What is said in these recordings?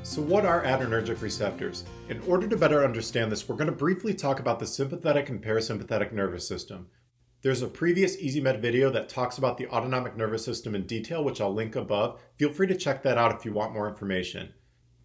So what are adrenergic receptors? In order to better understand this, we're going to briefly talk about the sympathetic and parasympathetic nervous system. There's a previous EasyMed video that talks about the autonomic nervous system in detail, which I'll link above. Feel free to check that out if you want more information.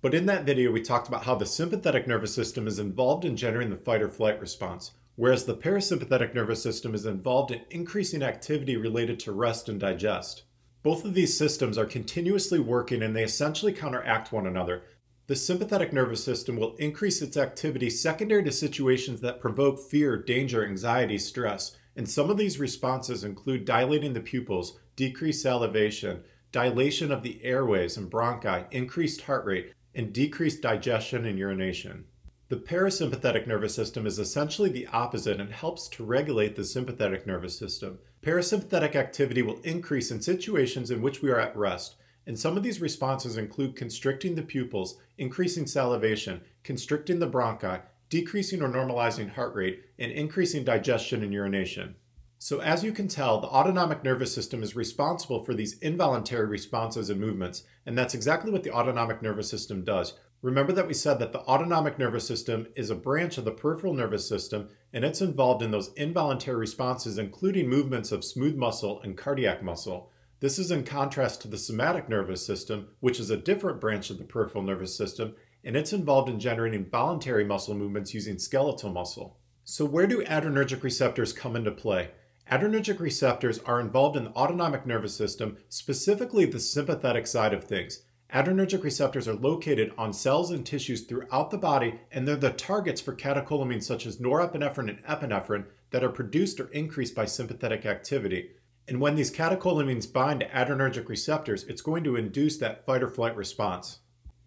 But in that video, we talked about how the sympathetic nervous system is involved in generating the fight or flight response, whereas the parasympathetic nervous system is involved in increasing activity related to rest and digest. Both of these systems are continuously working and they essentially counteract one another. The sympathetic nervous system will increase its activity secondary to situations that provoke fear, danger, anxiety, stress. And some of these responses include dilating the pupils, decreased salivation, dilation of the airways and bronchi, increased heart rate, and decreased digestion and urination. The parasympathetic nervous system is essentially the opposite and helps to regulate the sympathetic nervous system. Parasympathetic activity will increase in situations in which we are at rest, and some of these responses include constricting the pupils, increasing salivation, constricting the bronchi, decreasing or normalizing heart rate, and increasing digestion and urination. So as you can tell, the autonomic nervous system is responsible for these involuntary responses and movements, and that's exactly what the autonomic nervous system does. Remember that we said that the autonomic nervous system is a branch of the peripheral nervous system, and it's involved in those involuntary responses, including movements of smooth muscle and cardiac muscle. This is in contrast to the somatic nervous system, which is a different branch of the peripheral nervous system, and it's involved in generating voluntary muscle movements using skeletal muscle. So where do adrenergic receptors come into play? Adrenergic receptors are involved in the autonomic nervous system, specifically the sympathetic side of things. Adrenergic receptors are located on cells and tissues throughout the body, and they're the targets for catecholamines such as norepinephrine and epinephrine that are produced or increased by sympathetic activity. And when these catecholamines bind to adrenergic receptors, it's going to induce that fight or flight response.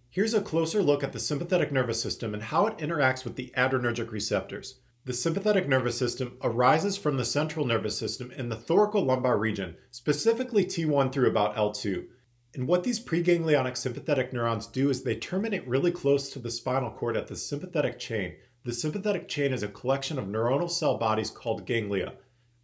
Here's a closer look at the sympathetic nervous system and how it interacts with the adrenergic receptors. The sympathetic nervous system arises from the central nervous system in the thoracolumbar region, specifically T1 through about L2. And what these preganglionic sympathetic neurons do is they terminate really close to the spinal cord at the sympathetic chain. The sympathetic chain is a collection of neuronal cell bodies called ganglia.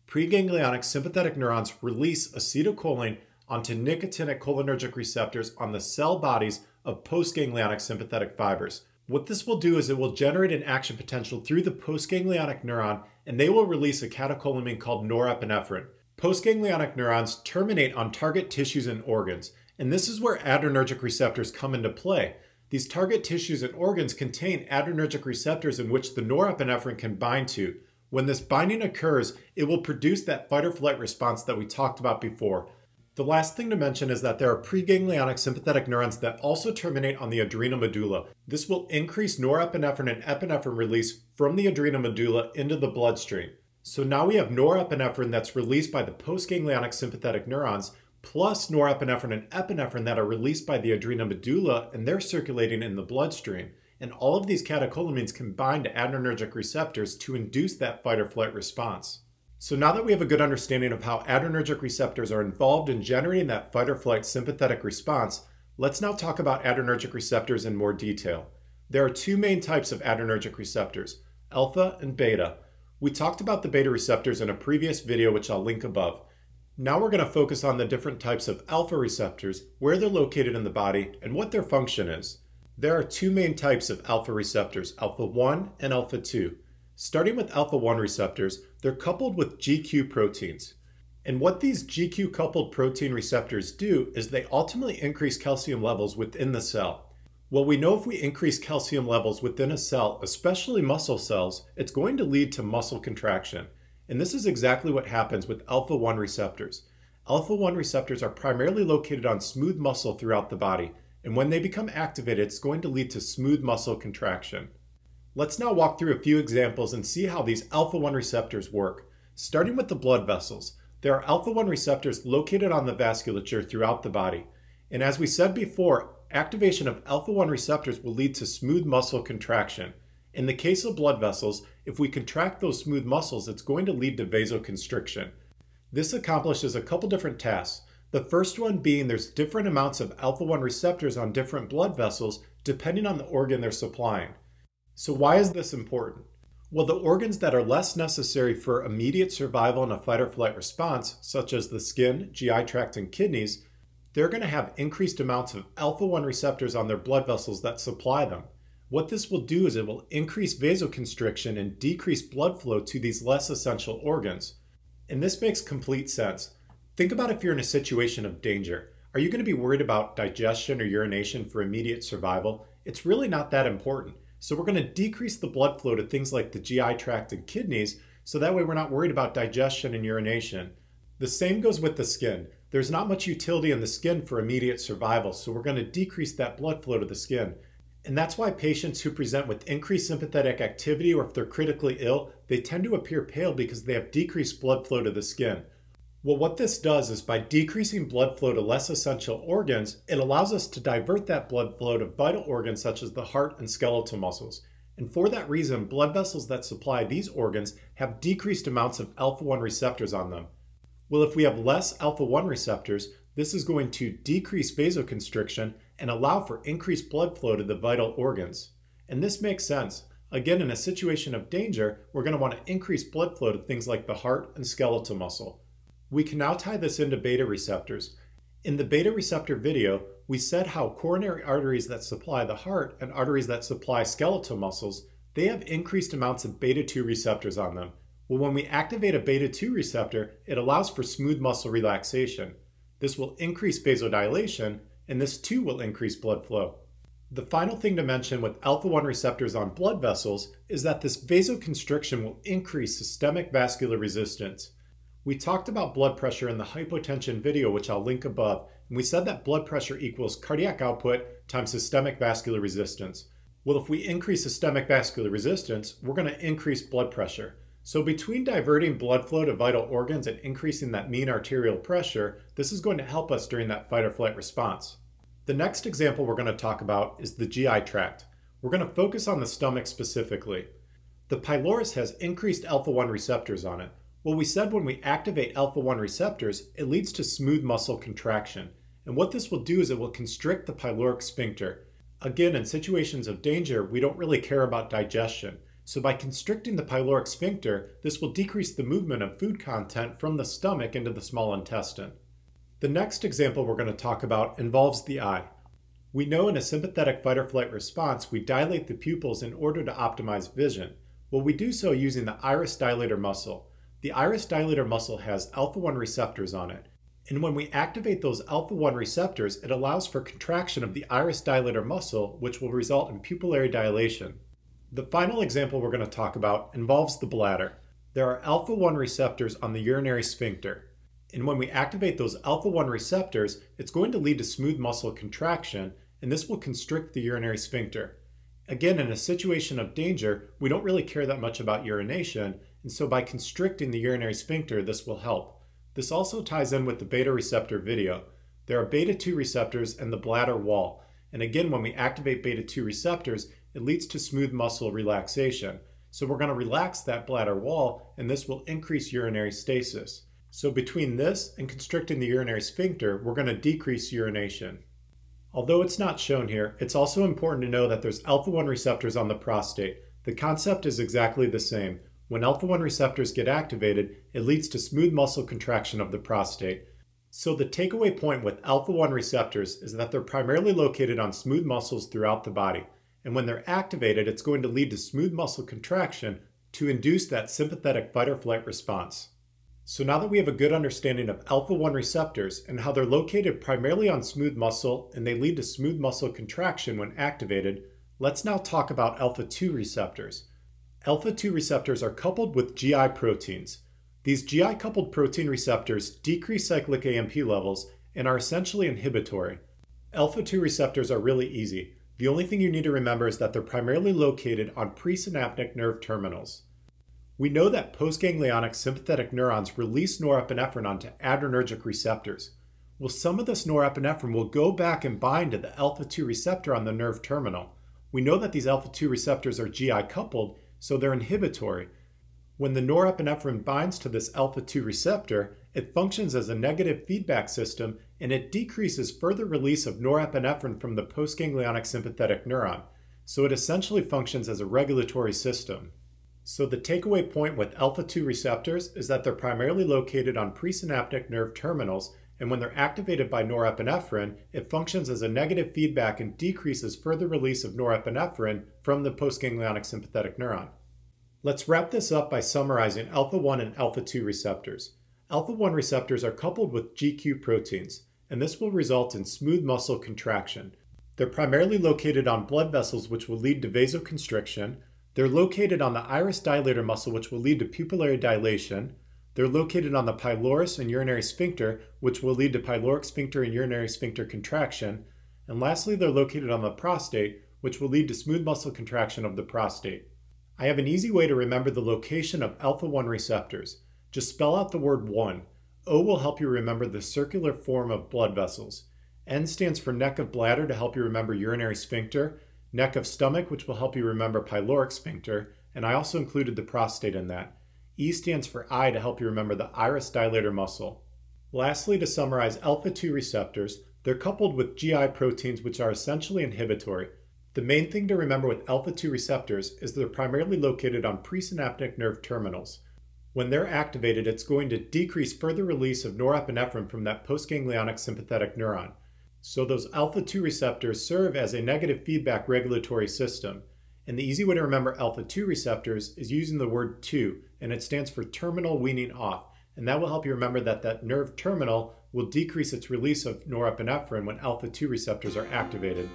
Preganglionic sympathetic neurons release acetylcholine onto nicotinic cholinergic receptors on the cell bodies of postganglionic sympathetic fibers. What this will do is it will generate an action potential through the postganglionic neuron, and they will release a catecholamine called norepinephrine. Postganglionic neurons terminate on target tissues and organs, and this is where adrenergic receptors come into play. These target tissues and organs contain adrenergic receptors in which the norepinephrine can bind to. When this binding occurs, it will produce that fight or flight response that we talked about before. The last thing to mention is that there are preganglionic sympathetic neurons that also terminate on the adrenal medulla. This will increase norepinephrine and epinephrine release from the adrenal medulla into the bloodstream. So now we have norepinephrine that's released by the postganglionic sympathetic neurons, plus norepinephrine and epinephrine that are released by the adrenal medulla, and they're circulating in the bloodstream. And all of these catecholamines can bind to adrenergic receptors to induce that fight or flight response. So now that we have a good understanding of how adrenergic receptors are involved in generating that fight or flight sympathetic response, let's now talk about adrenergic receptors in more detail. There are two main types of adrenergic receptors, alpha and beta. We talked about the beta receptors in a previous video, which I'll link above. Now we're going to focus on the different types of alpha receptors, where they're located in the body, and what their function is. There are two main types of alpha receptors, alpha 1 and alpha 2. Starting with alpha 1 receptors, they're coupled with GQ proteins. And what these GQ coupled protein receptors do is they ultimately increase calcium levels within the cell. Well, we know if we increase calcium levels within a cell, especially muscle cells, it's going to lead to muscle contraction. And this is exactly what happens with alpha 1 receptors. Alpha 1 receptors are primarily located on smooth muscle throughout the body. And when they become activated, it's going to lead to smooth muscle contraction. Let's now walk through a few examples and see how these alpha 1 receptors work. Starting with the blood vessels, there are alpha 1 receptors located on the vasculature throughout the body. And as we said before, activation of alpha 1 receptors will lead to smooth muscle contraction. In the case of blood vessels, if we contract those smooth muscles, it's going to lead to vasoconstriction. This accomplishes a couple different tasks. The first one being there's different amounts of alpha 1 receptors on different blood vessels depending on the organ they're supplying. So why is this important? Well, the organs that are less necessary for immediate survival in a fight or flight response, such as the skin, GI tract, and kidneys, they're going to have increased amounts of alpha-1 receptors on their blood vessels that supply them. What this will do is it will increase vasoconstriction and decrease blood flow to these less essential organs. And this makes complete sense. Think about if you're in a situation of danger. Are you going to be worried about digestion or urination for immediate survival? It's really not that important. So we're going to decrease the blood flow to things like the GI tract and kidneys, so that way we're not worried about digestion and urination. The same goes with the skin. There's not much utility in the skin for immediate survival, so we're going to decrease that blood flow to the skin. And that's why patients who present with increased sympathetic activity, or if they're critically ill, they tend to appear pale because they have decreased blood flow to the skin. Well, what this does is by decreasing blood flow to less essential organs, it allows us to divert that blood flow to vital organs such as the heart and skeletal muscles. And for that reason, blood vessels that supply these organs have decreased amounts of alpha-1 receptors on them. Well, if we have less alpha-1 receptors, this is going to decrease vasoconstriction and allow for increased blood flow to the vital organs. And this makes sense. Again, in a situation of danger, we're going to want to increase blood flow to things like the heart and skeletal muscle. We can now tie this into beta receptors. In the beta receptor video, we said how coronary arteries that supply the heart and arteries that supply skeletal muscles, they have increased amounts of beta-2 receptors on them. Well, when we activate a beta-2 receptor, it allows for smooth muscle relaxation. This will increase vasodilation, and this too will increase blood flow. The final thing to mention with alpha-1 receptors on blood vessels is that this vasoconstriction will increase systemic vascular resistance. We talked about blood pressure in the hypotension video, which I'll link above, and we said that blood pressure equals cardiac output times systemic vascular resistance. Well, if we increase systemic vascular resistance, we're going to increase blood pressure. So between diverting blood flow to vital organs and increasing that mean arterial pressure, this is going to help us during that fight or flight response. The next example we're going to talk about is the GI tract. We're going to focus on the stomach specifically. The pylorus has increased alpha-1 receptors on it. Well, we said when we activate alpha-1 receptors, it leads to smooth muscle contraction. And what this will do is it will constrict the pyloric sphincter. Again, in situations of danger, we don't really care about digestion. So by constricting the pyloric sphincter, this will decrease the movement of food content from the stomach into the small intestine. The next example we're going to talk about involves the eye. We know in a sympathetic fight or flight response, we dilate the pupils in order to optimize vision. Well, we do so using the iris dilator muscle. The iris dilator muscle has alpha-1 receptors on it. And when we activate those alpha-1 receptors, it allows for contraction of the iris dilator muscle, which will result in pupillary dilation. The final example we're going to talk about involves the bladder. There are alpha-1 receptors on the urinary sphincter. And when we activate those alpha-1 receptors, it's going to lead to smooth muscle contraction, and this will constrict the urinary sphincter. Again, in a situation of danger, we don't really care that much about urination, and so by constricting the urinary sphincter, this will help. This also ties in with the beta receptor video. There are beta-2 receptors and the bladder wall. And again, when we activate beta-2 receptors, it leads to smooth muscle relaxation. So we're going to relax that bladder wall, and this will increase urinary stasis. So between this and constricting the urinary sphincter, we're going to decrease urination. Although it's not shown here, it's also important to know that there's alpha-1 receptors on the prostate. The concept is exactly the same. When alpha-1 receptors get activated, it leads to smooth muscle contraction of the prostate. So the takeaway point with alpha-1 receptors is that they're primarily located on smooth muscles throughout the body. And when they're activated, it's going to lead to smooth muscle contraction to induce that sympathetic fight or flight response. So now that we have a good understanding of alpha-1 receptors and how they're located primarily on smooth muscle and they lead to smooth muscle contraction when activated, let's now talk about alpha-2 receptors. Alpha-2 receptors are coupled with GI proteins. These GI-coupled protein receptors decrease cyclic AMP levels and are essentially inhibitory. Alpha-2 receptors are really easy. The only thing you need to remember is that they're primarily located on presynaptic nerve terminals. We know that postganglionic sympathetic neurons release norepinephrine onto adrenergic receptors. Well, some of this norepinephrine will go back and bind to the alpha-2 receptor on the nerve terminal. We know that these alpha-2 receptors are GI coupled, so they're inhibitory. When the norepinephrine binds to this alpha-2 receptor, it functions as a negative feedback system and it decreases further release of norepinephrine from the postganglionic sympathetic neuron. So it essentially functions as a regulatory system. So the takeaway point with alpha-2 receptors is that they're primarily located on presynaptic nerve terminals, and when they're activated by norepinephrine, it functions as a negative feedback and decreases further release of norepinephrine from the postganglionic sympathetic neuron. Let's wrap this up by summarizing alpha-1 and alpha-2 receptors. Alpha-1 receptors are coupled with GQ proteins, and this will result in smooth muscle contraction. They're primarily located on blood vessels, which will lead to vasoconstriction. They're located on the iris dilator muscle, which will lead to pupillary dilation. They're located on the pylorus and urinary sphincter, which will lead to pyloric sphincter and urinary sphincter contraction. And lastly, they're located on the prostate, which will lead to smooth muscle contraction of the prostate. I have an easy way to remember the location of alpha-1 receptors. Just spell out the word 1. O will help you remember the circular form of blood vessels. N stands for neck of bladder to help you remember urinary sphincter, neck of stomach, which will help you remember pyloric sphincter, and I also included the prostate in that. E stands for eye to help you remember the iris dilator muscle. Lastly, to summarize alpha-2 receptors, they're coupled with GI proteins which are essentially inhibitory. The main thing to remember with alpha-2 receptors is they're primarily located on presynaptic nerve terminals. When they're activated, it's going to decrease further release of norepinephrine from that postganglionic sympathetic neuron. So those alpha-2 receptors serve as a negative feedback regulatory system. And the easy way to remember alpha-2 receptors is using the word 2, and it stands for terminal weaning off. And that will help you remember that nerve terminal will decrease its release of norepinephrine when alpha-2 receptors are activated.